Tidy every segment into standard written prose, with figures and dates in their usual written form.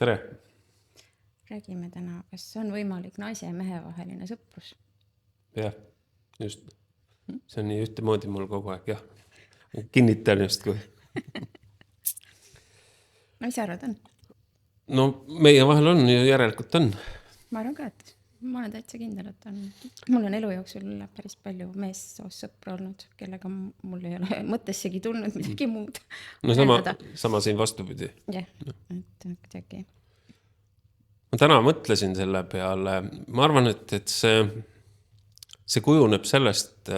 Tere! Räägime täna, kas on võimalik naise ja mehe vaheline sõprus? Jah, just. See on nii ühtemoodi mul kogu aeg, jah. Kinnitan just kui. No mis sa arvad on? No meie vahel on ja järelikult on. Ma arvan ka, et ma olen täitsa kindel, et on. Mul on elu jooksul päris palju meessoost sõpra olnud, kellega mul ei ole mõttessegi tulnud midagi muud. No sama siin vastupidi. Jah, et kuidagi. Ma täna mõtlesin selle peale. Ma arvan, et see kujuneb sellest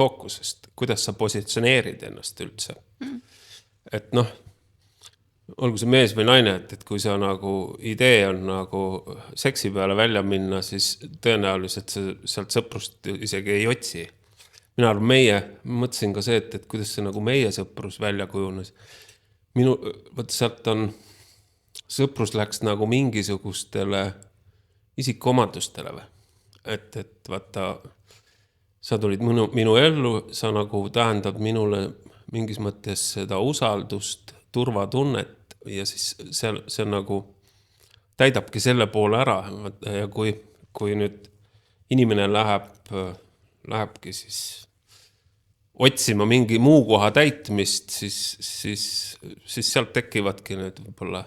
fookusest, kuidas sa positsioneerid ennast üldse. Et noh, olgu see mees või naine, et kui sa nagu idee on nagu seksi peale välja minna, siis tõenäoliselt sealt sõprust isegi ei otsi. Mina arvan, mõtlesin ka see, et kuidas see nagu meie sõprus välja kujunes. Sealt on sõprus läks nagu mingisugustele isikuomadustele või. Et vaata, sa tulid minu ellu, sa nagu tähendad minule mingis mõttes seda usaldust, turvatunnet ja siis see nagu täidabki selle poole ära. Ja kui nüüd inimene lähebki siis otsima mingi muu koha täitmist, siis sealt tekivadki need võib-olla,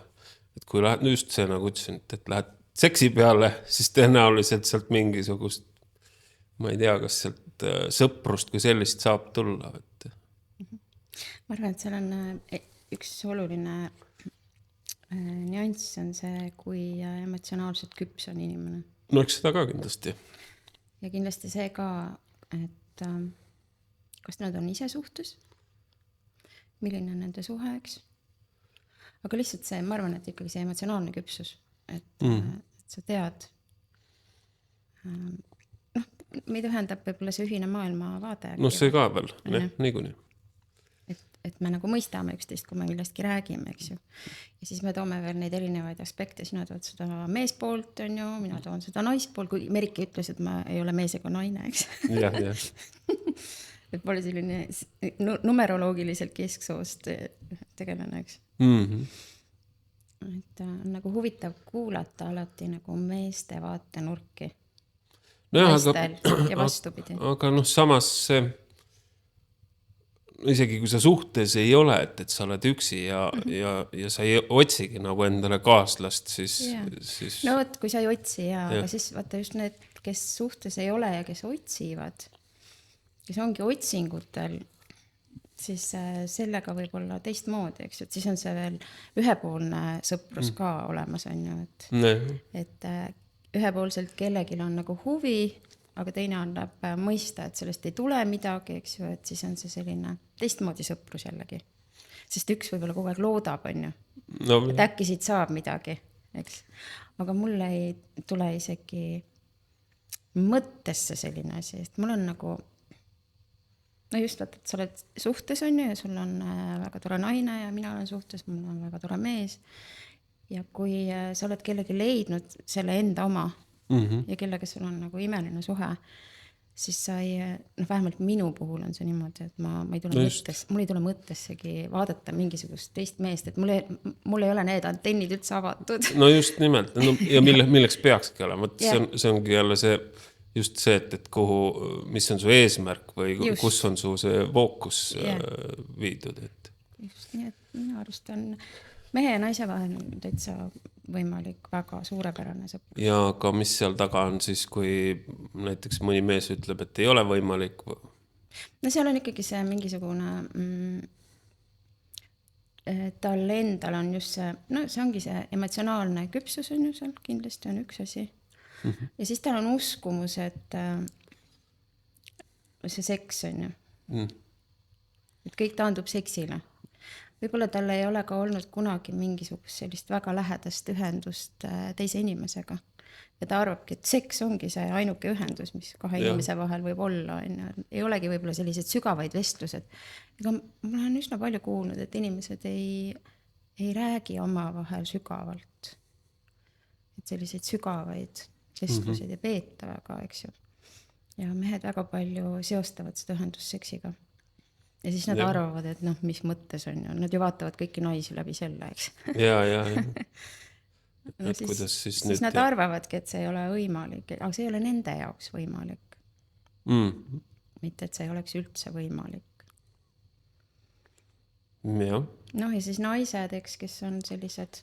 et kui lähed, just see nagu ütlesin, et lähed seksi peale, siis tõenäoliselt sealt mingisugust, ma ei tea, kas sealt sõprust kui sellist saab tulla. Ma arvan, et seal on üks oluline nüanss on see, kui emotsionaalselt küps on inimene. No eks seda ka kindlasti. Ja kindlasti see ka, et kas nad on ise suhtes, milline on nende suhe, eks. Aga lihtsalt see, ma arvan, et ikkagi see emotsionaalne küpsus, et sa tead, meid ühendab võib-olla see ühine maailmavaade. No see ka veel, niikuinii. Et me nagu mõistame üksteist, kui me millestki räägime, eks ju. Ja siis me toome veel neid erinevaid aspekte, sina tood seda meespoolt, on ju, mina toon seda naispoolt, kui Merike ütles, et ma ei ole mees ega naine, eks. Jah. Et pole selline numeroloogiliselt kesksoost tegelane, eks. Et on nagu huvitav kuulata alati nagu meeste vaatenurki. Naistel ja vastupidi. Aga noh, samas isegi kui sa suhtes ei ole, et sa oled üksi ja sa ei otsigi nagu endale kaaslast, siis... No võt, kui sa ei otsi aga siis vaata just need, kes suhtes ei ole ja kes otsivad, kes ongi otsingutel, siis sellega võib olla teistmoodi, eks, et siis on see veel ühepoolne sõprus ka olemas, on ju, et ühepoolselt kellelgi on nagu huvi, aga teine annab mõista, et sellest ei tule midagi, eks ju, et siis on see selline teistmoodi sõprus jällegi. Sest üks võib-olla kogu aeg loodab, on ju. No. Et äkki siit saab midagi, eks. Aga mulle ei tule isegi mõttesse selline asi, et mul on nagu, no just vaata, et sa oled suhtes, on ju, ja sul on väga tore naine ja mina olen suhtes, mul on väga tore mees. Ja kui sa oled kellegi leidnud selle enda oma ja kellega sul on nagu imeline suhe, siis sa ei, vähemalt minu puhul on see niimoodi, et mul ei tule mõttessegi vaadata mingisugust teist meest, et mul ei ole need antennid üldse avatud. No just nimelt, ja milleks peakski olema, see ongi jälle just see, et mis on su eesmärk või kus on su see fookus viidud. Just nii, et minu arust on mehe ja naise vahel täitsa võimalik väga suurepärane sõprus. Ja ka mis seal taga on siis, kui näiteks mõni mees ütleb, et ei ole võimalik? No seal on ikkagi see mingisugune tal endal on just see, no see ongi see emotsionaalne küpsus on ju seal, kindlasti on üks asi. Ja siis tal on uskumus, et see seks on ju. Et kõik taandub seksile. Võib-olla tal ei ole ka olnud kunagi mingisugust sellist väga lähedast ühendust teise inimesega. Ja ta arvabki, et seks ongi see ainuke ühendus, mis kahe inimese vahel võib olla. Ei olegi võib-olla sellised sügavaid vestlused. Ega ma olen üsna palju kuulnud, et inimesed ei räägi oma vahel sügavalt. Et selliseid sügavaid vestluseid ei peeta väga, eks ju. Ja mehed väga palju seostavad seda ühendust seksiga. Ja siis nad arvavad, et mis mõttes on ju. Nad ju vaatavad kõiki naisi läbi selle, eks. Ja. no et kuidas siis siis nad arvavadki, et see ei ole võimalik, aga see ei ole nende jaoks võimalik. Mitte, et see ei oleks üldse võimalik. Jah. Noh, ja siis naised, eks, kes on sellised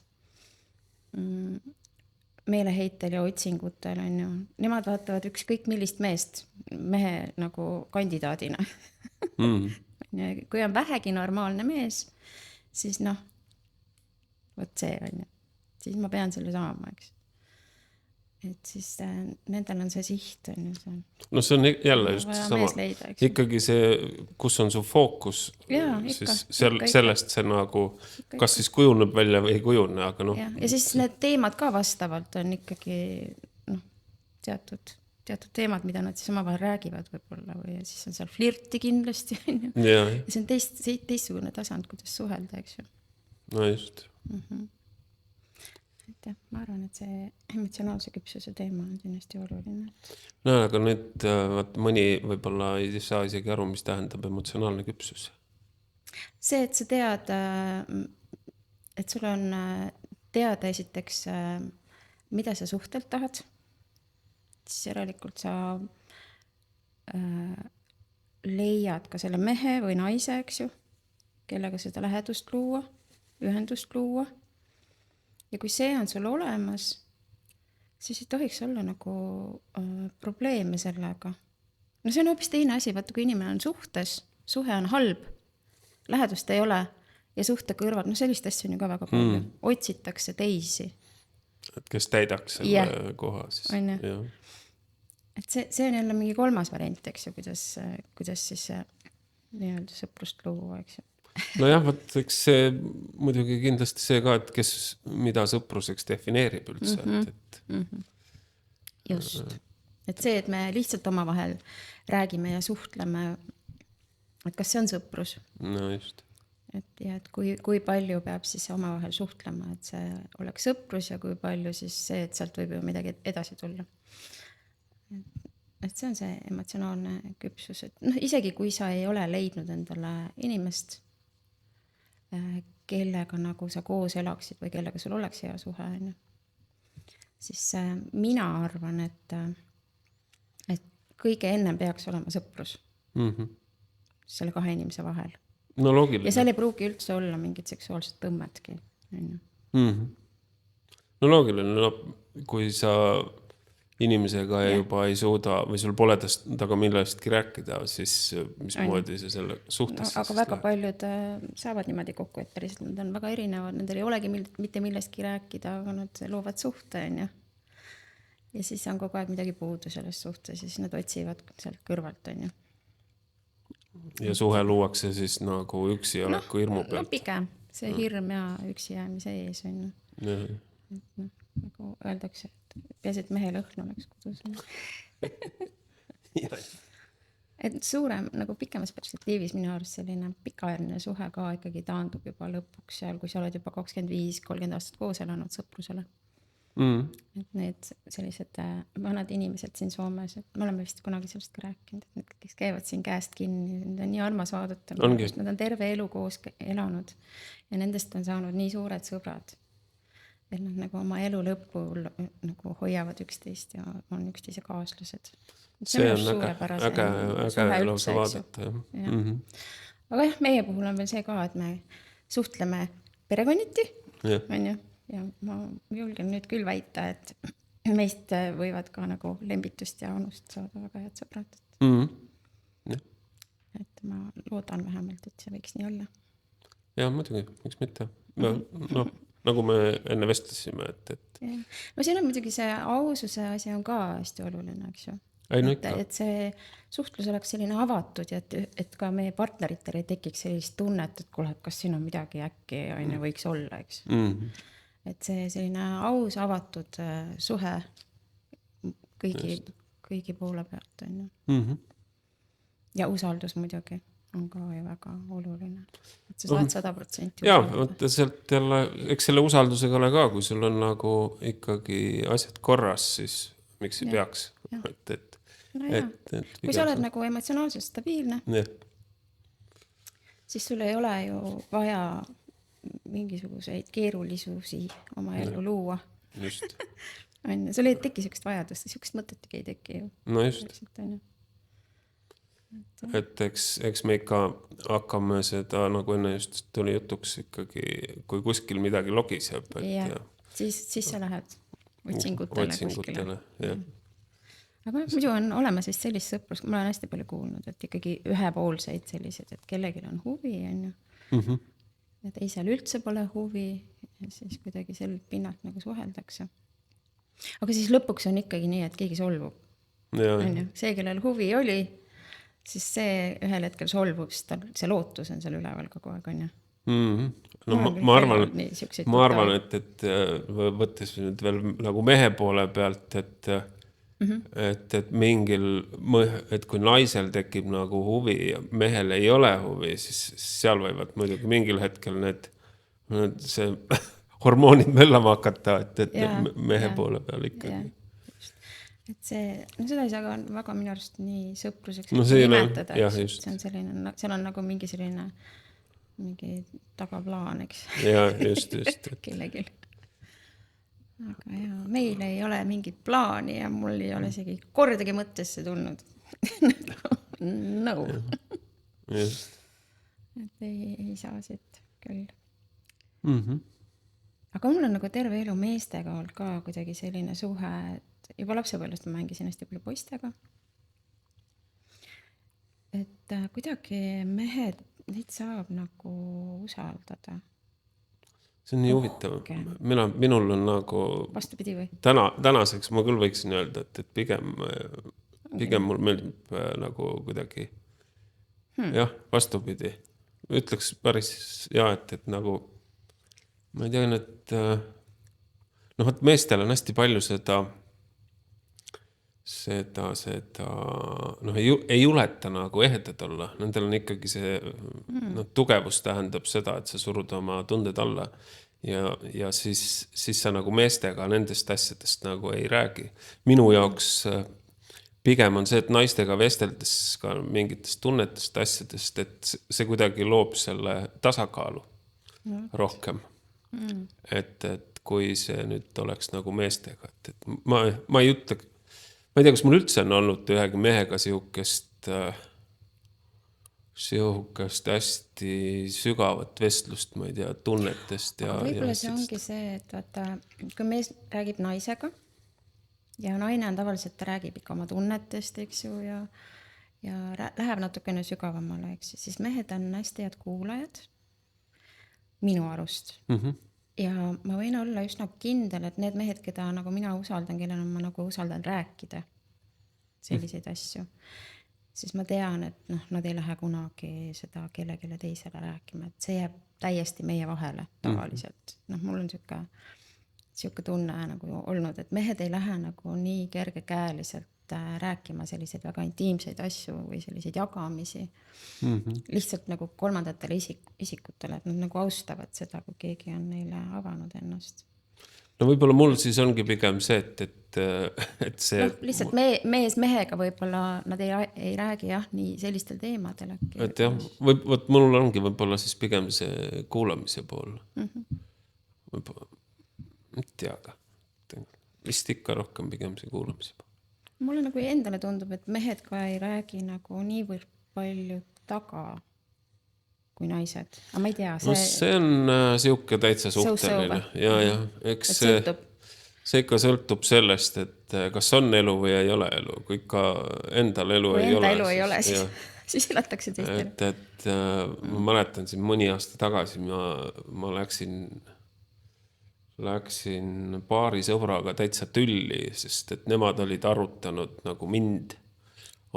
meeleheitel ja otsingutel, on ju, nemad vaatavad ükskõik millist meest mehe nagu kandidaadina. Kui on vähegi normaalne mees, siis noh, vot see on ju, siis ma pean selle saama, eks. Et siis nendel on see siht, on ju see. No see on jälle just sama, leida, ikkagi see, kus on su fookus, siis sellest see nagu, kas siis kujuneb välja või ei kujune, aga noh. Ja siis need teemad ka vastavalt on ikkagi noh, teatud teemad, mida nad siis omavahel räägivad võib-olla või siis on seal flirti kindlasti, on ju. Ja see on teistsugune tasand, kuidas suhelda, eks ju. No just. Et jah, ma arvan, et see emotsionaalse küpsuse teema on kindlasti oluline. No aga nüüd mõni võib-olla ei saa isegi aru, mis tähendab emotsionaalne küpsus. See, et sa tead, et sul on teada esiteks, mida sa suhtelt tahad, siis järelikult sa leiad ka selle mehe või naise, eks ju, kellega seda lähedust luua, ühendust luua. Ja kui see on sul olemas, siis ei tohiks olla nagu probleeme sellega. No see on hoopis teine asi, vaata kui inimene on suhtes, suhe on halb, lähedust ei ole ja suhte kõrval, no sellist asja on ju ka väga palju. Otsitakse teisi. Et kes täidaks selle koha siis. Ja. Et see on jälle mingi kolmas variant, eks ju, kuidas siis nii-öelda sõprust luua, eks ju. No jah, võt, eks see muidugi kindlasti see ka, et kes mida sõpruseks defineerib üldse. Just. Et see, et me lihtsalt omavahel räägime ja suhtleme, et kas see on sõprus? No just. Et kui palju peab siis omavahel suhtlema, et see oleks sõprus ja kui palju siis see, et sealt võib ju midagi edasi tulla. Et see on see emotsionaalne küpsus. Et noh, isegi kui sa ei ole leidnud endale inimest, kellega nagu sa koos elaksid või kellega sul oleks hea suhe, siis mina arvan, et kõige ennem peaks olema sõprus selle kahe inimese vahel. No loogiline. Ja seal ei pruugi üldse olla mingit seksuaalset tõmmetki. No loogiline, no, kui sa inimesega juba ei suuda või sul pole taga millestki rääkida, siis mismoodi see selle suhtes? No, aga väga paljud saavad niimoodi kokku, et päriselt nad on väga erinevad, nendel ei olegi mitte millestki rääkida, aga nad loovad suhte, on ju. Ja siis on kogu aeg midagi puudu selles suhtes, siis nad otsivad sealt kõrvalt, on ju. Ja suhe luuakse siis nagu üksi oleku hirmu pealt? No pigem, see hirm ja üksi jäämise ees, on ju. Nagu öeldakse, et peasi, et mehe lõhn oleks kodus. Et suurem, nagu pikemas perspektiivis minu arust selline pikaajaline suhe ka ikkagi taandub juba lõpuks seal, kui sa oled juba 25-30 aastat koos elanud sõprusele. Et need sellised vanad inimesed siin Soomes, et me oleme vist kunagi sellest ka rääkinud, et need, kes käivad siin käest kinni, need on nii armas vaadata, nad on terve elu koos elanud ja nendest on saanud nii suured sõbrad. Et nad nagu oma elu lõpul nagu hoiavad üksteist ja on üksteise kaaslased. See on äge lausa vaadata. Aga jah, meie puhul on veel see ka, et me suhtleme perekonniti, on ju, ja ma julgen nüüd küll väita, et meist võivad ka nagu lembitust ja unust saada väga head sõbrad. Et ma loodan vähemalt, et see võiks nii olla. Ja muidugi, miks mitte. No, nagu me enne vestlesime, et... No siin on muidugi see aususe asi on ka hästi oluline, eks ju. Et see suhtlus oleks selline avatud ja et ka meie partneritel ei tekiks sellist tunnet, et kuule, kas siin on midagi äkki võiks olla, eks. Et see selline aus avatud suhe kõigi poole pealt on ju. Ja usaldus muidugi on ka väga oluline. Et sa saad 100% jaa, sealt jälle, eks selle usaldusega ole ka, kui sul on nagu ikkagi asjad korras, siis miks ei peaks? Kui sa oled nagu emotsionaalselt stabiilne, siis sul ei ole ju vaja mingisuguseid keerulisusi oma elu luua. just. On ju, sul ei teki siukest vajadust, siukest mõtetki ei teki ju. No just. Et eks me ikka hakkame seda, nagu enne just tuli jutuks ikkagi, kui kuskil midagi logiseb. Ja, siis sa lähed otsingutele kuskile. Jah. Aga muidu on olemas vist sellist sõprus, ma olen hästi palju kuulnud, et ikkagi ühepoolseid sellised, et kellelgi on huvi, on ju. Ja teisel üldse pole huvi ja siis kuidagi sel pinnalt nagu suheldakse. Aga siis lõpuks on ikkagi nii, et keegi solvub. On ju? See, kellel huvi oli, siis see ühel hetkel solvub, sest see lootus on seal üleval kogu aeg, on ju. No ma arvan, et võttes nüüd veel nagu mehe poole pealt, et mingil, et kui naisel tekib nagu huvi ja mehel ei ole huvi, siis seal võivad muidugi mingil hetkel need see hormoonid möllama hakata, et mehe poole peal ikkagi. Et see, no seda ei saa ka väga minu arust nii sõpruseks nimetada, see on selline, seal on nagu mingi selline mingi tagaplaan, eks. Ja, just. Kellegil. Aga jah, meil ei ole mingit plaani ja mul ei ole isegi kordagi mõttesse tulnud. No. Just. Et ei saa siit küll. Aga mul on nagu terve elu meestega olnud ka kuidagi selline suhe, et juba lapsepõlvest ma mängisin hästi palju poistega. Et kuidagi mehed, neid saab nagu usaldada. See on nii huvitav. Minul on nagu... Vastupidi või? Tänaseks ma küll võiksin öelda, et pigem mul meeldib nagu kuidagi... Jah, vastupidi. Ütleks päris et nagu... Ma ei tea, et meestel on hästi palju seda ei juleta nagu ehedad olla. Nendel on ikkagi see tugevus tähendab seda, et sa surud oma tunded alla ja siis sa nagu meestega nendest asjadest nagu ei räägi. Minu jaoks pigem on see, et naistega vesteldes ka mingitest tunnetest asjadest, et see kuidagi loob selle tasakaalu rohkem. Et kui see nüüd oleks nagu meestega, et ma ei ütle, ma ei tea, kas mul üldse on olnud ühegi mehega sihukest hästi sügavat vestlust, ma ei tea, tunnetest. Võib-olla see ongi see, et vaata, kui mees räägib naisega ja naine on tavaliselt, ta räägib ikka oma tunnetest, eks ju, ja läheb natukene sügavamale, eks, siis mehed on hästi head kuulajad minu arust. Ja ma võin olla just nagu kindel, et need mehed, keda nagu mina usaldan, kellel ma nagu usaldan rääkida selliseid asju, siis ma tean, et nad ei lähe kunagi seda kellelegi teisele rääkima, et see jääb täiesti meie vahele tavaliselt. Mul on siuke tunne nagu olnud, et mehed ei lähe nagu nii kergekäeliselt rääkima selliseid väga intiimseid asju või selliseid jagamisi lihtsalt nagu kolmandatele isikutele, et nad nagu austavad seda, kui keegi on neile avanud ennast. No võib-olla mul siis ongi pigem see, et see... lihtsalt mees mehega võib-olla nad ei räägi nii sellistel teemadel. Et jah, mul ongi võib-olla siis pigem see kuulamise pool. Võib-olla, ei tea ka. Vist ikka rohkem pigem see kuulamise pool. Mulle nagu endale tundub, et mehed ka ei räägi nagu niivõrd palju taga kui naised. Aga ma ei tea. See on siuke täitsa suhteline. Ja, eks see ikka sõltub sellest, et kas on elu või ei ole elu. Kui ikka endal elu ei ole. Kui enda elu ei ole, siis elatakse teistele. Et ma mäletan siin mõni aasta tagasi, ma läksin paari sõbraga täitsa tülli, sest et nemad olid arutanud nagu mind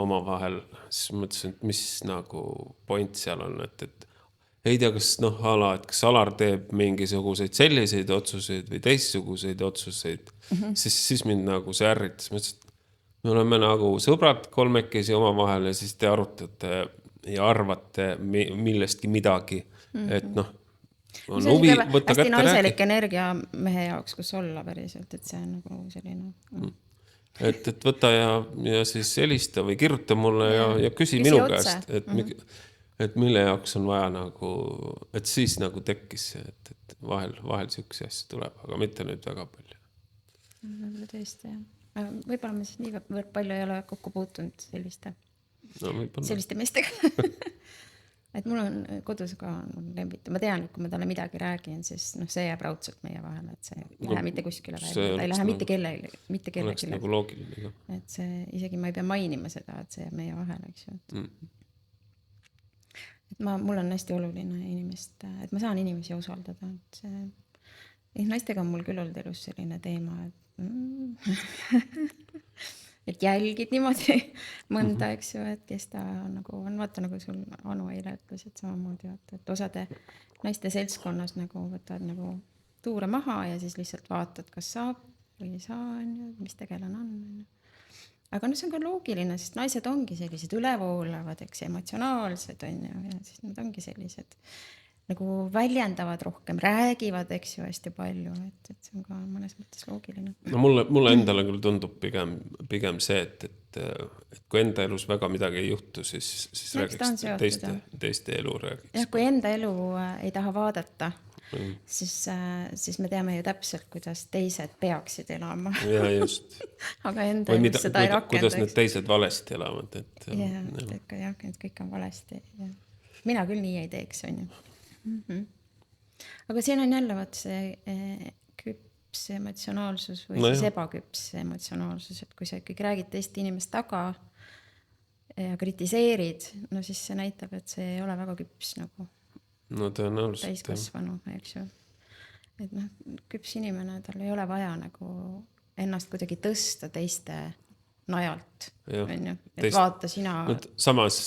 omavahel. Siis mõtlesin, et mis nagu point seal on, et ei tea, kas kas Alar teeb mingisuguseid selliseid otsuseid või teistsuguseid otsuseid, siis mind nagu see ärritas. Mõtlesin, et me oleme nagu sõbrad kolmekesi omavahel ja siis te arutate ja arvate millestki midagi, et on huvi, võtta kätte räägi. Hästi naiselik energia mehe jaoks, kus olla päriselt, et see on nagu selline... Et võta ja siis helista või kirjuta mulle ja küsi minu käest, et mille jaoks on vaja nagu, et siis nagu tekkis see, et vahel siukse asja tuleb, aga mitte nüüd väga palju. Võib-olla tõesti, jah. Võib-olla ma siis nii palju ei ole kokku puutunud selliste meestega. Et mul on kodus ka lembita. Ma tean, et kui ma talle midagi räägin, siis see jääb raudselt meie vahele, et see ei lähe mitte kuskile välja. Ta ei lähe mitte kellelegi. Oleks nagu loogiline ka. Et see, isegi ma ei pea mainima seda, et see jääb meie vahele, eks ju. Et mul on hästi oluline inimest, et ma saan inimesi usaldada. Et see, naistega on mul küll olnud elus selline teema, et jälgid niimoodi mõnda, eks ju, et kes ta nagu on, vaata nagu sul Anu eile ütles, et samamoodi, et osade naiste seltskonnas nagu võtad nagu tuure maha ja siis lihtsalt vaatad, kas saab või ei saa, mis tegelane on. Aga see on ka loogiline, sest naised ongi sellised ülevoolavad, eks, emotsionaalsed on ju, ja siis nad ongi sellised nagu väljendavad rohkem, räägivad, eks ju, hästi palju, et see on ka mõnes mõttes loogiline. No mulle endale küll tundub pigem see, et kui enda elus väga midagi ei juhtu, siis räägiks teiste elu räägiks. Ja kui enda elu ei taha vaadata, siis me teame ju täpselt, kuidas teised peaksid elama. Ja just. Aga enda elus seda ei rakenda. Kuidas need teised valesti elavad. Jah, et kõik on valesti. Mina küll nii ei teeks, on ju. Aga siin on jälle see küps emotsionaalsus või siis ebaküps emotsionaalsus, et kui sa ikkagi räägid teist inimest taga ja kritiseerid, no siis see näitab, et see ei ole väga küps nagu. No tõenäoliselt. Täiskasvanu, eks ju. Et küps inimene, tal ei ole vaja nagu ennast kuidagi tõsta teiste najalt. On ju, et vaata sina. Samas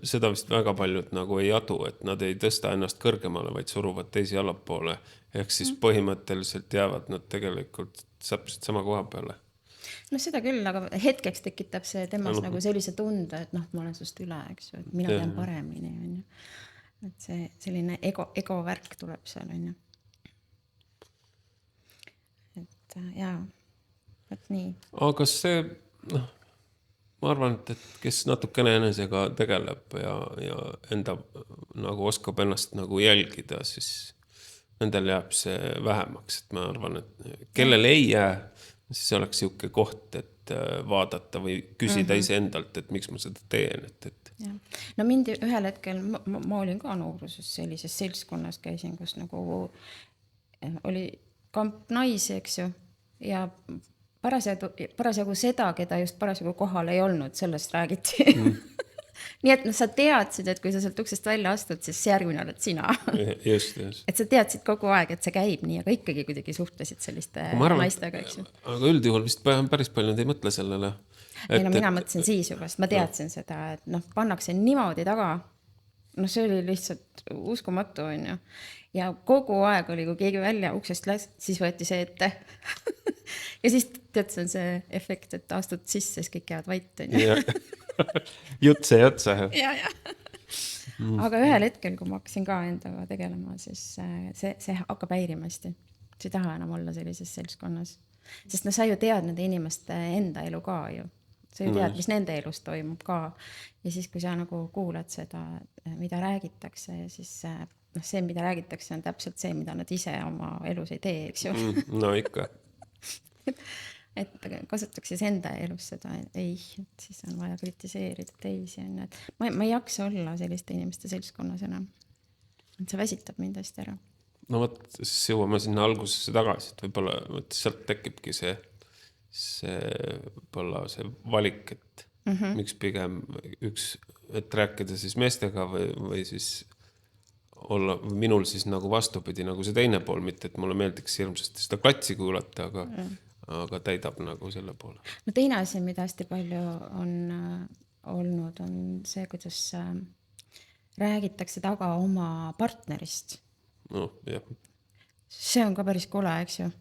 seda vist väga paljud nagu ei adu, et nad ei tõsta ennast kõrgemale, vaid suruvad teisi allapoole. Ehk siis põhimõtteliselt jäävad nad tegelikult täpselt sama koha peale. No seda küll, aga hetkeks tekitab see temas nagu sellise tunde, et ma olen sust üle, eks ju, et mina tean paremini, on ju. Et see selline ego värk tuleb seal, on ju. Et jaa, et nii. Aga see, ma arvan, et kes natukene enesega tegeleb ja enda nagu oskab ennast nagu jälgida, siis nendel jääb see vähemaks. Et ma arvan, et kellel ei jää, siis oleks siuke koht, et vaadata või küsida ise endalt, et miks ma seda teen, et. Ja. No mind ühel hetkel, ma olin ka nooruses sellises seltskonnas käisin, kus nagu oli kamp naisi, eks ju, ja parasjagu seda, keda just parasjagu kohal ei olnud, sellest räägiti. Nii et sa teadsid, et kui sa sealt uksest välja astud, siis järgmine oled sina. Just. Et sa teadsid kogu aeg, et see käib nii, aga ikkagi kuidagi suhtlesid selliste naistega, eks ju. Aga üldjuhul vist päris palju nad ei mõtle sellele. Mina mõtlesin siis juba, sest ma teadsin seda, et pannakse niimoodi taga. See oli lihtsalt uskumatu, on ju. Ja kogu aeg oli, kui keegi välja uksest läks, siis võeti see ette. Ja siis tead, see on see efekt, et astud sisse, siis kõik jäävad vait, on ju. Jutt see otsa. Ja. Aga ühel hetkel, kui ma hakkasin ka endaga tegelema, siis see hakkab häirimasti. Sa ei taha enam olla sellises seltskonnas. Sest sa ju tead nende inimeste enda elu ka ju. Sa ju tead, mis nende elus toimub ka. Ja siis, kui sa nagu kuulad seda, mida räägitakse, siis see, mida räägitakse, on täpselt see, mida nad ise oma elus ei tee, eks ju. No ikka. Et kasutaks siis enda elus seda, et siis on vaja kritiseerida teisi. Ma ei jaksa olla selliste inimeste seltskonnas enam. Et see väsitab mind hästi ära. No võt, siis jõuame sinna algusesse tagasi, et võib-olla sealt tekibki see valik, et miks pigem et rääkida siis meestega või siis olla minul siis nagu vastupidi nagu see teine pool, mitte et mulle meeldiks hirmsasti seda klatsi kuulata, aga täidab nagu selle poole. No teine asi, mida hästi palju on olnud, on see, kuidas räägitakse taga oma partnerist. No, jah. See on ka päris kole, eks ju.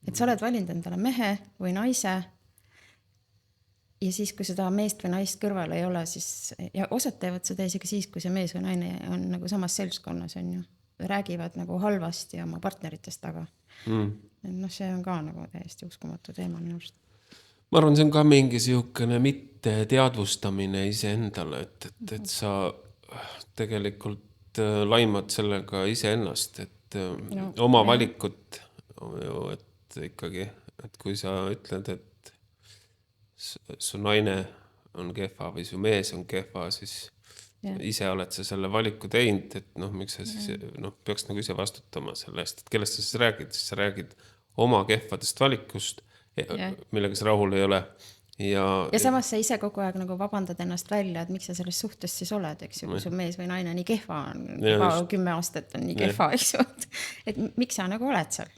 Et sa oled valinud endale mehe või naise ja siis, kui seda meest või naist kõrval ei ole, siis ja osad teevad seda isegi siis, kui see mees või naine on nagu samas seltskonnas, on ju. Räägivad nagu halvasti oma partneritest taga. See on ka nagu täiesti uskumatu teema minu arust. Ma arvan, see on ka mingi siukene mitte teadvustamine ise endale, et sa tegelikult laimad sellega ise ennast, et oma valikut, et ikkagi et kui sa ütled, et su naine on kehva või su mees on kehva, siis ise oled sa selle valiku teinud, et noh, miks sa siis peaks nagu ise vastutama selle eest, et kellest sa siis räägid, siis sa räägid oma kehvadest valikust, millega sa rahul ei ole. Ja samas sa ise kogu aeg nagu vabandad ennast välja, et miks sa selles suhtes siis oled, eks ju, kui su mees või naine nii kehva on, 10 aastat on nii kehva, eks ju, et miks sa nagu oled seal?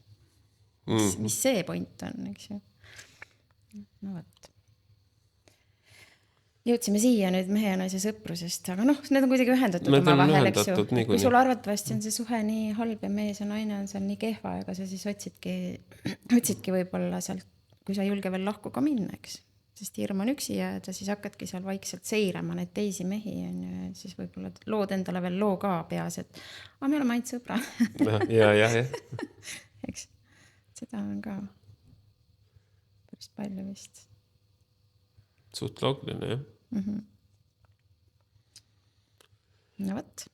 Mis see point on, eks ju? No võt. Jõudsime siia nüüd mehe ja naise sõprusest, aga noh, need on kuidagi ühendatud oma vahel, eks ju. Kui sul arvatavasti on see suhe nii halb ja mees ja naine on seal nii kehva, ega sa siis otsidki võib-olla sealt, kui sa julge veel lahku ka minna, eks. Sest hirm on üksi jääda, siis hakkadki seal vaikselt seirama neid teisi mehi ja siis võib-olla lood endale veel loo ka peas, et me oleme ainult sõbra. Ja. Eks, seda on ka päris palju vist. Suht loogiline, jah. No võt.